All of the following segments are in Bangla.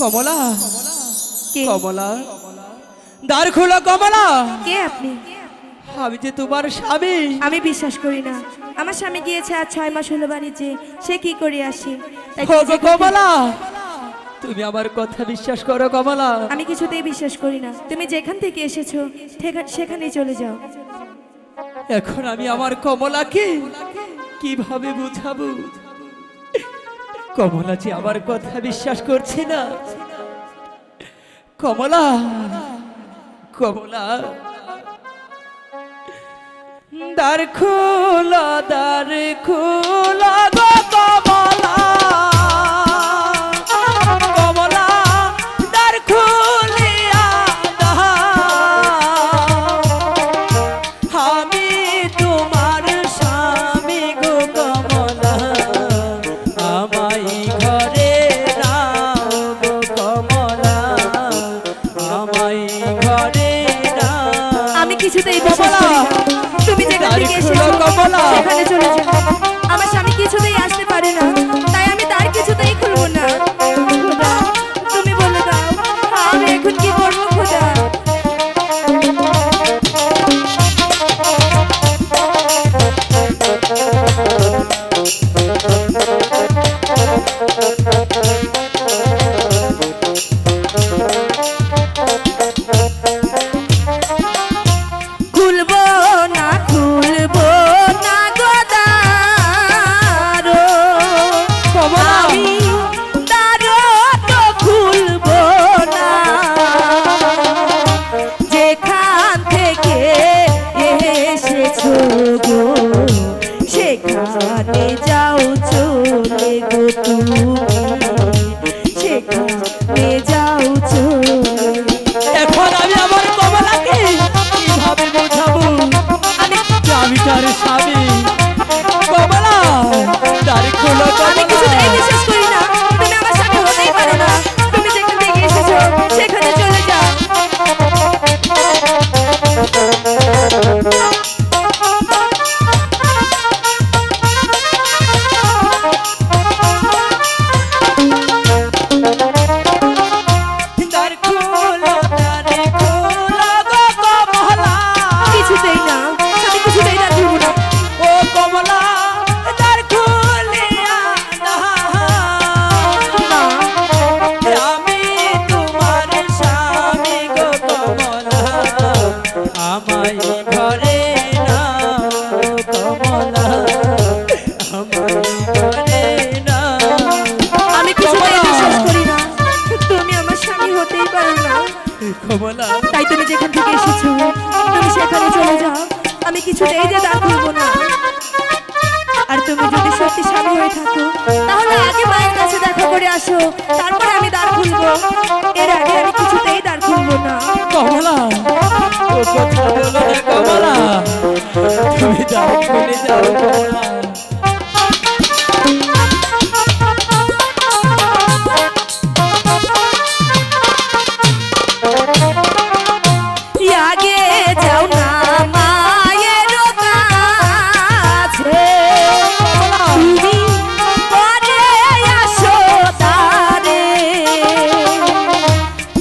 কমলা কে? কমলা দ্বার খোলো কমলা। কে আপনি? আমি যে তোমার স্বামী। আমি বিশ্বাস করি না। আমার স্বামী গিয়েছে আজ 6 মাস হলো বাড়িতে, সে কি করে আসে? তাই তুমি যেখান থেকে- কমলা তুমি আমার কথা বিশ্বাস করো কমলা। আমি কিছুতেই বিশ্বাস করি না। তুমি যেখান থেকে এসেছো সেখানেই চলে যাও। এখন আমি আমার কমলাকে কিভাবে বুঝাবো? কমলা যে আমার কথা বিশ্বাস করছে না। কমলা কমলা দ্বার খোলা দ্বার খোলা গো কমলা। কমলা দ্বার খুলিয়া দাও। আমি তোমার স্বামী গো কমলা। আমায় ঘরে নাও গো কমলা। আমায় ঘরে নাও। আমি কিছুতেই বিশ্বাস করি না। তুমি যেখান থেকে এসেছো কমলা সেখানে চলে যাও। আমার স্বামী কিছুতেই আসতে পারে না, তাই আমি তার কিছুতেই খুলবো না। খোদা, তুমি বলে দাও আমি এখন কি করবো খোদা? খুলবো না খুলবো না গোদার, আমি দ্বারও তো খুলবো না। যেখান থেকে এসেছো গো সেখানে যাও চলে গো তুমি, সেখানে যাও চলে। এখন আমি আমার কমলাকে কিভাবে বোঝাবো যে আমি তার স্বামী? কমলা দ্বার খোলো আমি কমলা। কিছুতেই বিশ্বাস করি না। তুমি আমার স্বামী হতেই পারো না। তুমি যেখান থেকে এসেছো সেখানে চলে যাও। দ্বার খোলো দ্বার খোলো গো কমলা। কিছুতেই না, আমি কিছুতেই না দিব না। ও কমলা দ্বার খুলিয়া দাও। না, আমি তোমার স্বামী গো কমলা। আমায় ঘরে নাও কমলা। আমায় ঘরে নাও। আমি কিছুতেই বিশ্বাস করি না। তুমি আমার স্বামী হতেই পারো না। কমলা তাই তুমি যেখান থেকে এসেছো তুমি সেখানে চলে যাও। আমি কিছুতেই যে দ্বার খুলবো না। আর তুমি যদি সত্যি স্বামী হয়ে থাকো তাহলে আগে মায়ের কাছে দেখা করে আসো, তারপরে আমি দ্বার খুলবো। এর আগে আমি কিছুতেই দ্বার খুলবো না। কমলা ও কথা বলো না কমলা। তুমি যাও খুলে যাও কমলা। আগে যাও না মায়ের কাছে, তুমি পরে আসো তারে।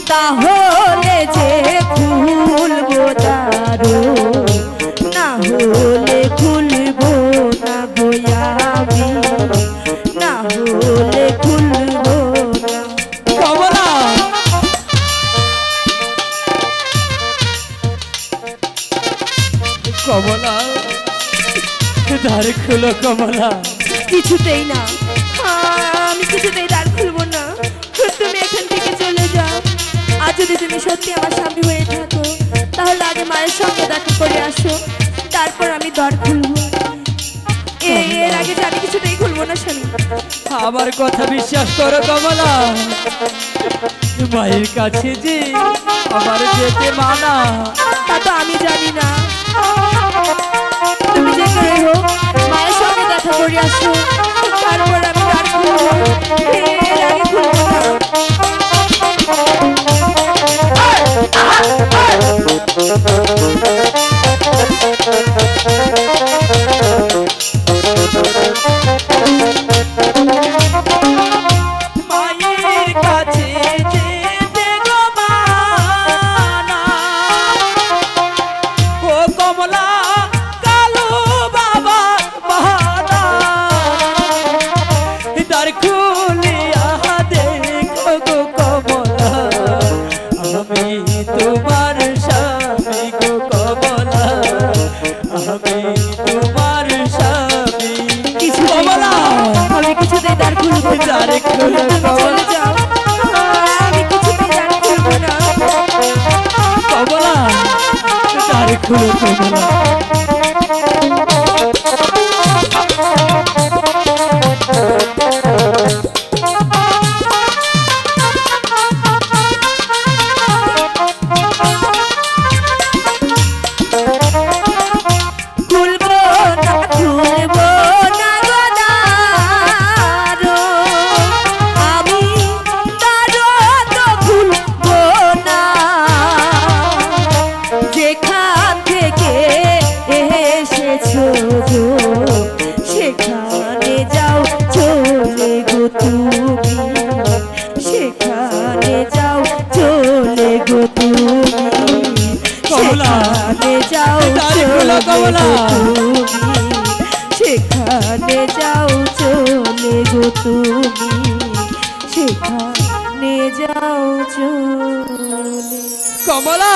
তাহলে যে খুলবো দ্বারো, না হলে খুলবো না গো আমি, না হলে খুলবো না। কমলা কমলা দ্বার খুলো কমলা। কিছুতেই না, আমি কিছুতেই দ্বার খুলবো না। তুমি এখান থেকে চলে যাও। আর যদি তুমি সত্যি আমার স্বামী হয়ে থাকো তাহলে আগে মায়ের সঙ্গে দেখা করে আসো, তারপর আমি দ্বার খুলবো। এর আগে যে আমি কিছুতেই খুলবো না স্বামী। আমার কথা বিশ্বাস করো কমলা। মায়ের কাছে যে আমার যেতে মানা। তা তো আমি জানি না। তুমি যে করে হোক মায়ের সঙ্গে দেখা করে আসো, তারপর আমি দ্বার খুলবো। এর আগে খুলবো না। মায়ের কাছে ফুলের কমলা। সেখানে যাও চলে গো তুমি, সেখানে যাও চলে গো তুমি, সেখানে যাও চলে তুমি, সেখানে যাও চলে গো তুমি, সেখানে যাও চলে। কমলা